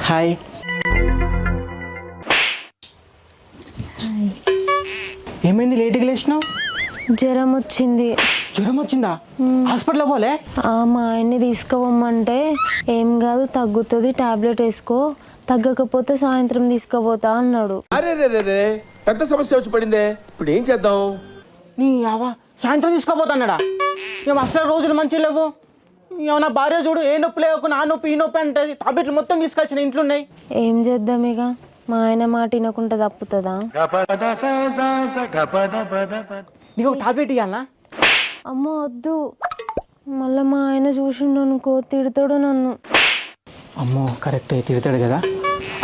Hi. ఏమైంది లేట్గా లేచినావు? జ్వరం వచ్చింది. జ్వరం వచ్చిందా? హాస్పిటల్ పోలే? మా ఆయన్ని తీసుకుపోమ్మంటే ఏం కాదు తగ్గుతుంది, టాబ్లెట్ వేసుకో, తగ్గకపోతే సాయంత్రం తీసుకుపోతా అన్నాడు. అరే రే పెద్ద సమస్య వచ్చి పడిందే, ఇప్పుడు ఏం చేద్దాం? నీ అవా సాయంత్రం తీసుకోపోతాడా? ఏమో అసలు రోజులు మంచిగా లేవు. ఏమన్నా భార్య చూడు, ఏ నొప్పి లేవు, నా నొప్పి ఈ నొప్పి అంటే టాబ్లెట్లు మొత్తం తీసుకొచ్చిన ఇంట్లో ఉన్నాయి. ఏం చేద్దాం ఇక, మా ఆయన మాట వినకుండా తప్పుతుందా? నీకు ఒక టాబ్లెట్ ఇవ్వాలా? అమ్మో వద్దు, మళ్ళీ మా ఆయన చూసిండు అనుకో తిడతాడు నన్ను. అమ్మో కరెక్ట్, తిడతాడు కదా.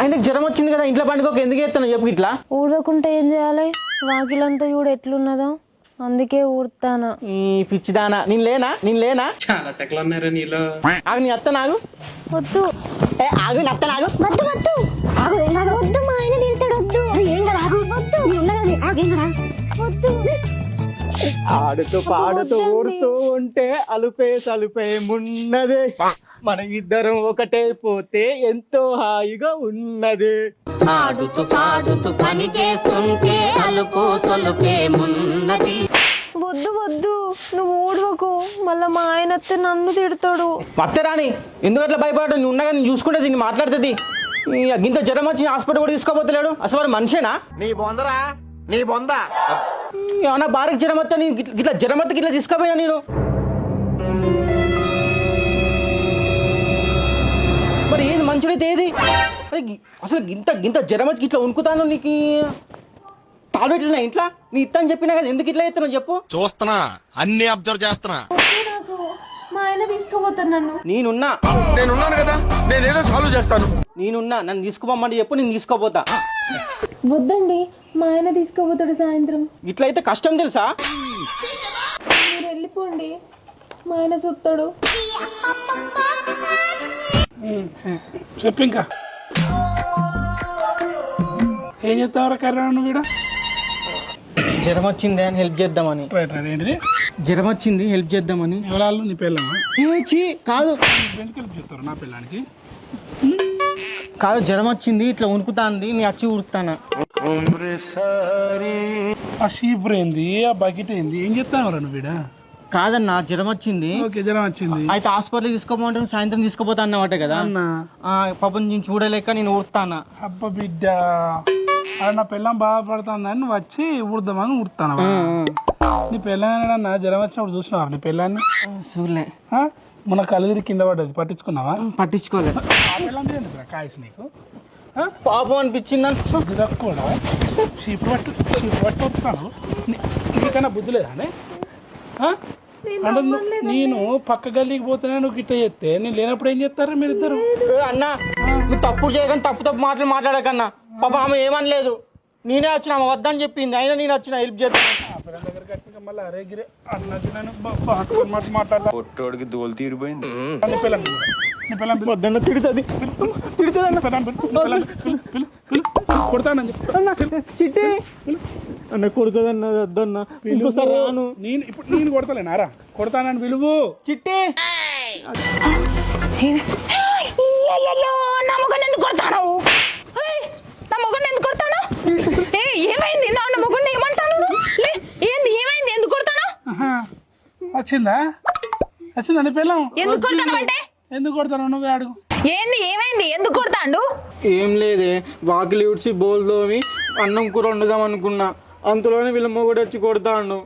ఆయనకు జ్వరం వచ్చింది కదా, ఇంట్లో పండుగ ఎందుకు ఎత్తాను చెప్పు. ఇట్లా ఊడకుంటే ఏం చేయాలి? వాకిలంతా చూడు ఎట్లున్నదో, అందుకే ఊడతానా. ఈ పిచ్చిదానా, నేను లేనా చాలా సెకలు ఉన్నారా నీలో? ఆగు, నీ అత్త నాగు. వద్దు ఆగు, నీ అత్త నాగు. వద్దు వద్దు ఆగు, వద్దు మా ఆయన తిడతాడు, వద్దు. ఏం కదా ఆగు, వద్దు వద్దు. ఆడుతూ పాడుతూ ఊడుతూ ఉంటే అలుపే సలుపే మున్నదే, మన ఇద్దరం ఒకటే పోతే ఎంతో హాయిగా ఉన్నది. ఆడుతూ పాడుతూ పని చేస్తుంటే అలుపు సొలుపే మున్నది. వద్దు వద్దు, నువ్వు ఊడవకు, మళ్ళా మా ఆయన అత్తే నన్ను తిడతాడు. అత్తరాని ఎందుకట్లా భయపడదు? నువ్వు ఉండగా నేను చూసుకుంటే దీన్ని మాట్లాడుతుంది. ఇంత జ్వరం వచ్చి హాస్పిటల్ కూడా తీసుకోపోతలేడు. అసలు వాడు మనిషేనా? నీ బొందరా, నీ బొంద. ఏమన్నా భార్యకి జ్వరం వస్తే నేను ఇట్లా జ్వరం వస్తే ఇట్లా తీసుకుపోయా నేను. మరి ఏది మంచిదైతే ఏది? అసలు గింత జ్వరం వచ్చి ఇట్లా వణుకుతాను. నీకు టాబ్లెట్లు ఉన్నాయి ఇంట్లో, నీ ఇత్తని చెప్పినా కదా, ఎందుకు ఇట్లా ఎత్తాను చెప్పు. చూస్తున్నా, అన్ని అబ్జర్వ్ చేస్తున్నా. మా ఆయన తీసుకుపోతాను నన్ను. నేనున్నాను కదా, నేనేదో సాల్వ్ చేస్తాను. నన్ను తీసుకుపోమంటే చెప్పు, నేను తీసుకోపోతా. వద్దండి, మా ఆయన తీసుకుపోతాడు సాయంత్రం. ఇట్లయితే కష్టం తెలుసా? మీరు వెళ్ళిపోండి, మా ఆయన చూస్తాడు. చెప్పు ఇంకా ఏం చెప్తావరా కర్రా నువ్వు వీడ? జ్వరం వచ్చింది అని హెల్ప్ చేద్దామని. ఏంటిది? జ్వరం వచ్చింది హెల్ప్ చేద్దామని. ఎవరాళ్ళు? నీ పిల్లమా? కాదు ఎందుకు హెల్ప్ చేస్తారు నా పిల్లానికి? కాదు, జ్వరం వచ్చింది ఇట్లా వణుకుతాంది, నీ వచ్చి ఉడుతానా. ఆ షీపర్ ఏంది, ఆ బకెట్ ఏంది, ఏం చెప్తావరా నువ్వు వీడ? కాదన్నా, జ్వరం వచ్చింది. ఓకే, జ్వరం వచ్చింది అయితే హాస్పిటల్ తీసుకోమంటే సాయంత్రం తీసుకుపోతా అన్నమాట కదా. పాపం నేను చూడలేక నేను ఊడుతానా. అబ్బ బిడ్డ, అది నా పిల్లం బాధపడుతుందని నువ్వు వచ్చి ఊడదామని ఊడుతాను. నీ పిల్లని జ్వరం వచ్చినప్పుడు చూసినావా నీ పిల్లాన్ని? చూడలే. మన కలుదిరి కింద పడ్డది, పట్టించుకున్నావా? పట్టించుకోలేదు. కాయసి నీకు పాపం అనిపించింది. కూడా చీపు పట్టు వస్తున్నాను, నీకన్నా బుద్ధి లేదా? అంటే నేను పక్క గల్లీకి పోతేనే నువ్వు గిట్ట చేస్తే నేను లేనప్పుడు ఏం చేస్తారు మీరిద్దరు? అన్నా, నువ్వు తప్పు చేయకని తప్పు మాటలు మాట్లాడకన్నా. పాప ఆమె ఏమనలేదు, నేనే వచ్చిన, ఆమె వద్దని చెప్పింది, అయినా నేను వచ్చిన హెల్ప్ చేస్తాను. దగ్గరికి వచ్చి మళ్ళీ అరే గిరే అన్నది నేను మాట్లాడతా. పొట్టోడికి దోలు తీరిపోయింది. వద్దన్న తిడుతుంది, కొడతానని చిట్టి అన్న కొడుతుందన్న, వద్దన్న ఇంకోసారి రాను. నేను కొడతలేనారా? కొడతానని పిలువు. చిట్టి నా మొగన్ ఎందుకు కొడతాను? నా మొగన్ ఎందుకు కొడతాను? ఏమైంది? నా మొగన్ ఏమంటాను? ఏంది ఏమైంది? ఎందుకు కొడతాను? వచ్చిందా నీ పిల్లం? ఎందుకు కొడతాను అంటే? ఎందుకు కొడతాను నువ్వే అడుగు. ఏంది ఏమైంది? ఎందుకు కొడతాండు? ఏం లేదే, వాకిలి ఉడిచి బోల్ తోమి అన్నం కూర వండుదాం అనుకున్నా, అంతలోనే వీళ్ళ మొగుడు వచ్చి కొడతాండు.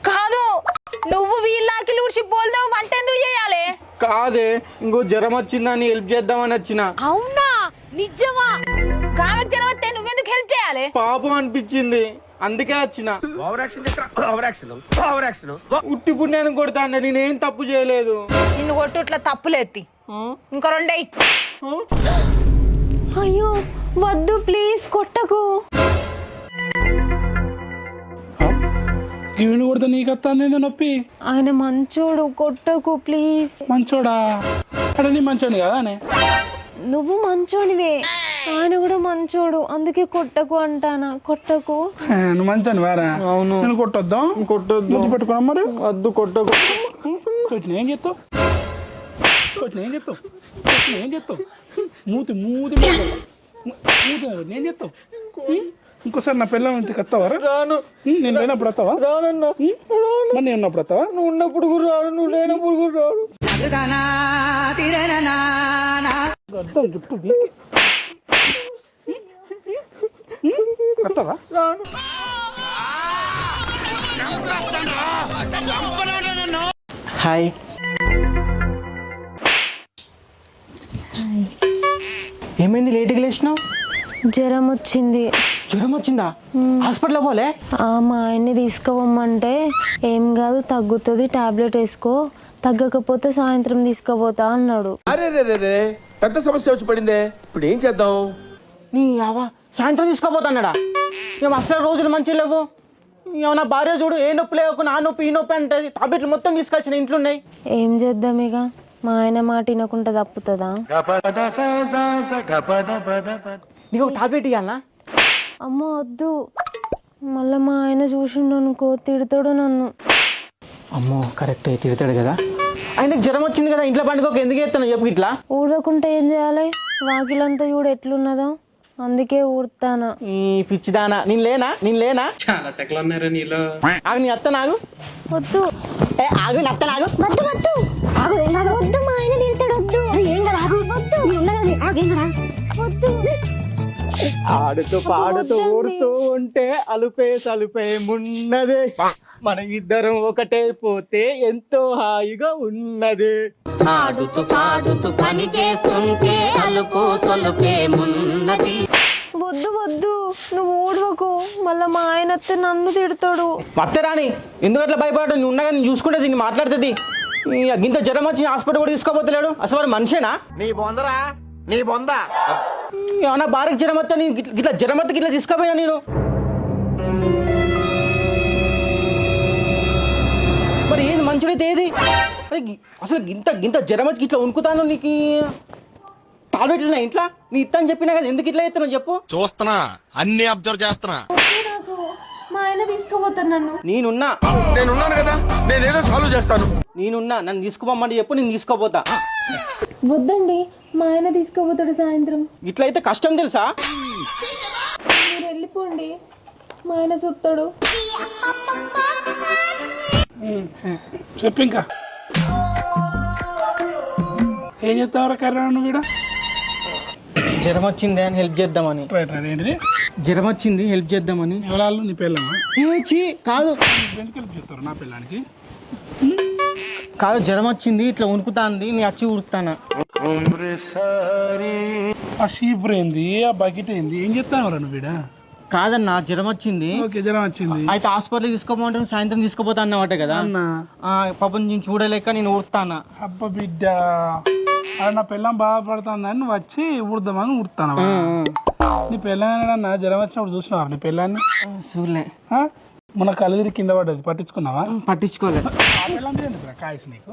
కాదు, నువ్వు వీళ్ళకి ఊడ్చి బోల్దావు, వంట ఎందుకు చేయాలి? కాదే, ఇంకో జ్వరం వచ్చిందని హెల్ప్ చేద్దామని వచ్చిన. అవునా? నిజమా? కామెకి జ్వరం వస్తే నువ్వెందుకు హెల్ప్ చేయాలి? పాపం అనిపించింది, అందుకే వచ్చిన. ఉట్టి పుణ్యాన్ని కొడతాండే, నేనేం తప్పు చేయలేదు. నిన్ను కొట్టుట్లా తప్పులేత్తి ఇంకో రెండై. అయ్యో వద్దు, ప్లీజ్ కొట్టకు. ఇవి కొడితే నీకు వస్తుంది నొప్పి. ఆయన మంచోడు, కొట్టకు ప్లీజ్. మంచోడా? అంటే నీ మంచోడు కదా? నువ్వు మంచోనివే, ఆయన కూడా మంచోడు, అందుకే కొట్టకు అంటానా. కొట్టకు. నువ్వు మంచోని వారా? అవును. నేను కొట్టొద్దాం? కొట్టొద్దు. పెట్టుకున్నా మరి. వద్దు, కొట్టకు. ఏం చెప్తావు? నేను చెప్తావు నేను చెప్తావు మూతి మూతి నేను చెప్తావు ఇంకోసారి నా పిల్లల ఇంటికి వస్తావా రాను. నేను లేనప్పుడు వస్తావా రానన్నా. మరి నేను ఉన్నప్పుడు వస్తావా నువ్వు ఉన్నప్పుడు కూడా రాను, నువ్వు లేనప్పుడు కూడా రాను. అర్థం జుట్టు వీకి. వస్తావా రాను. హాయ్. ఏమైంది లేట్గా లేచినావు? జ్వరం వచ్చింది. జ్వరం వచ్చిందా? హాస్పిటల్ పోలే? మా ఆయన్ని తీసుకుపోమంటే ఏం కాదు తగ్గుతుంది టాబ్లెట్ వేసుకో, తగ్గకపోతే సాయంత్రం తీసుకుపోతా అన్నాడు. అరే రే రే రే పెద్ద సమస్య వచ్చి పడిందే, ఇప్పుడు ఏం చేద్దాం? నీ అవ్వ సాయంత్రం తీసుకోపోతాడా? ఏం అసలు రోజులు మంచిగా లేవు. ఏమన్నా భార్య చూడు, ఏ నొప్పి లేవు, ఆ నొప్పి ఈ నొప్పి అంటే టాబ్లెట్లు మొత్తం తీసుకొచ్చిన ఇంట్లో ఉన్నాయి. ఏం చేద్దాం ఇక, మా ఆయన మాట వినకుండా తప్పుతుందా? నీకు ఒక టాబ్లెట్ ఇవ్వాలనా? అమ్మో వద్దు, మళ్ళీ మా ఆయన చూసిండు అనుకో తిడతాడు నన్ను. అమ్మో కరెక్ట్ తిడతాడు కదా. ఆయనకు జ్వరం వచ్చింది కదా, ఇంట్లో పండుగ ఎందుకు చేస్తాను చెప్పు. ఇట్లా ఊడకుంటే ఏం చేయాలి? వాకిలంతా చూడు ఎట్లున్నదో, అందుకే ఊడతానా. ఈ పిచ్చిదానా, నేను లేనా చాలా సెకలు ఉన్నారా నీలో? ఆగు, నీ అత్త నాగు. వద్దు ఆగు, నీ అత్త నాగు. వద్దు వద్దు ఆగు, ఏం కాదు. వద్దు మా ఆయన తిడతాడు. వద్దు ఏం కాదు, ఆగు. వద్దు ఆగు, ఏం కాదు. వద్దు. ఆడుతూ పాడుతూ ఊడుతూ ఉంటే అలుపే సలుపే మున్నదే, మన ఇద్దరం ఒకటే పోతే ఎంతో హాయిగా ఉన్నది. ఆడుతూ పాడుతూ పని చేస్తుంటే అలుపు తొలుపే మున్నది. వద్దు వద్దు నువ్వు ఊడవకు, మళ్ళీ మా ఆయన అత్తే నన్ను తిడతాడు. అత్తే రాని ఎందుకు అట్లా భయపడదు? నువ్వు ఉండగా నేను చూసుకుంటే దీన్ని మాట్లాడుతుంది. ఇంత జ్వరం వచ్చి హాస్పిటల్ కూడా తీసుకోపోతలేడు. అసలు వాడు మనిషేనా? నీ బొందరా నీ బొంద. ఏమన్నా భార్యకి జ్వరం వస్తే నేను ఇట్లా జ్వరం వస్తే ఇట్లా తీసుకోపోయినా నేను. మరి ఏది మంచిదైతే ఏది? అసలు గింత జ్వరం వచ్చి ఇట్లా ఉనుకుతాను. నీకు టాబ్లెట్లు ఉన్నాయి ఇంట్లో, నీ ఇత్తని చెప్పినా కదా, ఎందుకు ఇట్లా అవుతున్నావు చెప్పు. చూస్తున్నా, అన్ని అబ్జర్వ్ చేస్తున్నా. మా ఆయన తీసుకుపోతాను నన్ను. నేనున్నాను కదా, నేనేదో సాల్వ్ చేస్తాను. నన్ను తీసుకోమని చెప్పు, నేను తీసుకోపోతా. వద్దండి, మా ఆయన తీసుకుపోతాడు సాయంత్రం. ఇట్లయితే కష్టం తెలుసా? మీరు వెళ్ళిపోండి, మా ఆయన చూస్తాడు. చెప్పు ఇంకా ఏం చెప్తావరా కర్రా నువ్వు? జ్వరం వచ్చింది అని హెల్ప్ చేద్దామని. రైట్ రైట్ ఏంటిది? జ్వరం వచ్చింది హెల్ప్ చేద్దామని. ఎవరాళ్ళు నీ పిల్లమా? కాదు ఎందుకు హెల్ప్ చేస్తారు నా పిల్లానికి? కాదు జ్వరం వచ్చింది ఇట్లా ఉనుకుతాంది, నీ వచ్చి ఉడుతానా. ఆ షీపర్ ఏంది, ఆ బకెట్ ఏంది, ఏం చెప్తావరా నువ్వు? కాదన్నా జ్వరం వచ్చింది. ఓకే జ్వరం వచ్చింది అయితే హాస్పిటల్ తీసుకోమంటే సాయంత్రం తీసుకుపోతా అన్నమాట కదా అన్న. పాపం నేను చూడలేక నేను ఊడుతానా. అబ్బ బిడ్డ, అది నా పిల్లం బాధపడుతుందని నువ్వు వచ్చి ఊడదామని ఊడుతాను. నీ పిల్లన్నా జ్వరం వచ్చినప్పుడు చూసినావా నీ పిల్లాన్ని? చూడలే. మన కలుదిరి కింద పడ్డది, పట్టించుకున్నావా? పట్టించుకోలేదు. ఆ పిల్లం కాయస్ నీకు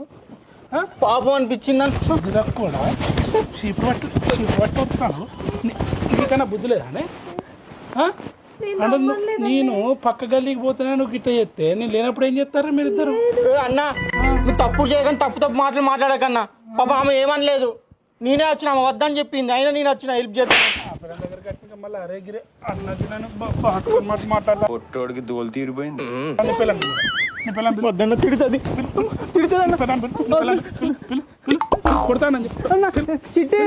పాపం అనిపించింది. కూడా చీపురు పట్టు వస్తున్నాను. నీకన్నా బుద్ధి లేదా? అంటే నేను పక్క గల్లీకి పోతేనే నువ్వు గిట్ట చేస్తే నేను లేనప్పుడు ఏం చేస్తారు మీరిద్దరు? అన్నా నువ్వు తప్పు చేయగానే తప్పు మాటలు మాట్లాడకన్నా. పాప ఆమె ఏమనలేదు, నేనే వచ్చిన, ఆమె వద్దని చెప్పింది, అయినా నేను వచ్చిన హెల్ప్ చేస్తాను. దగ్గరికి వచ్చి మళ్ళీ అరే గిరే అన్నది నన్ను మాట్లాడతా. పొట్టోడికి దోలు తీరిపోయింది. వద్దన్న తిడుతుంది కొడతానని చిట్టి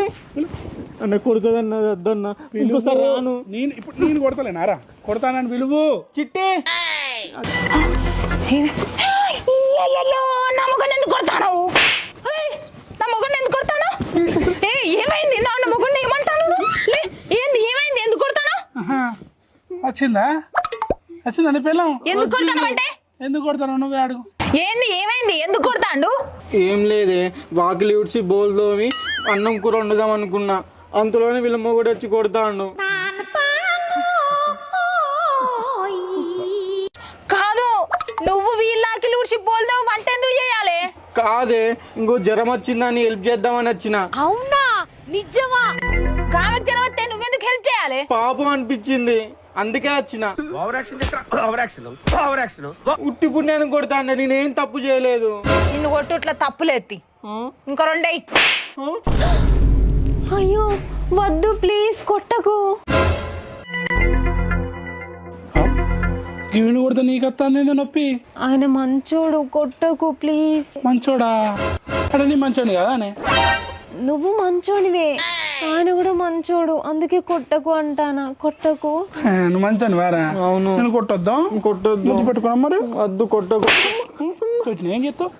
అన్న కొడుతుందన్న, వద్దన్న ఇంకోసారి రాను. నేను ఇప్పుడు నేను కొడతలేనారా? కొడతానని పిలువు. చిట్టి నా మొగన్ ఎందుకు కొడతాను? నా మొగన్ ఎందుకు కొడతాను? ఏమైంది? నా మొగన్ ఏమంటాను? ఏంది ఏమైంది? ఎందుకు కొడతాను? వచ్చిందా నీ పిల్లం? ఎందుకు కొడతాను అంటే? ఎందుకు కొడతాను నువ్వే అడుగు. ఏంది ఏమైంది? ఎందుకు కొడతాండు? ఏం లేదే, వాకిలి ఉడిచి బోల్ తోమి అన్నం కూర వండుదాం అనుకున్నా, అంతలోనే వీళ్ళ మొగుడు వచ్చి కొడతాడు. కాదు, నువ్వు వీళ్ళకి ఊడ్చి బోల్దావు, వంట ఎందుకు చేయాలి? కాదే, ఇంకో జ్వరం వచ్చిందని హెల్ప్ చేద్దామని వచ్చిన. అవునా? నిజమా? గామెకు జ్వరం వస్తే నువ్వెందుకు హెల్ప్ ఎందుకు వేయాలి పాపం అనిపించింది అందుకే వచ్చిన over action over action over action ఉట్టి పుణ్యానికి కొడతా అంటే నేనేం తప్పు చేయలేదు. నిన్ను కొట్టు ఇట్లా తప్పులేత్తి ఇంకో రెండేయి. అయ్యో వద్దు ప్లీజ్ కొట్టకు. గివిని కొడితే నీకు వస్తుంది నొప్పి. ఆయన మంచోడు కొట్టకు ప్లీజ్. మంచోడా అక్కడ నీ మంచోడు కదా అనే. నువ్వు మంచోనివే ఆయన కూడా మంచోడు అందుకే కొట్టకు అంటానా. కొట్టకు. నువ్వు మంచోని వారా. అవును. నేను కొట్టొద్దా? కొట్టొద్దు. ముద్దు పెట్టుకున్నా మరి. వద్దు కొట్టకు. కొట్టిన ఏం చెప్తావు?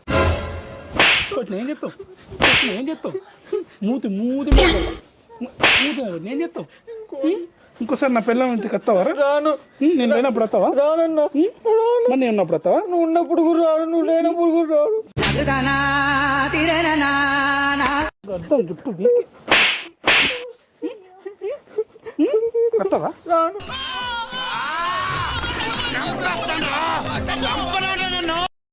కొట్టిన ఏం చెప్తావు? కొట్టిన ఏం చెప్తావు? మూతి మూతి మూతి ఏం చెప్తావు? ఇంకోసారి నా పిల్లల ఇంటికి వస్తావారా? రాను. నేను లేనప్పుడు వస్తావా? రానన్నా. మరి నేను ఉన్నప్పుడు వస్తావా? నువ్వు ఉన్నప్పుడు కూడా రాను, నువ్వు లేనప్పుడు కూడా రాను. వద్దాం జుట్టు వీకి.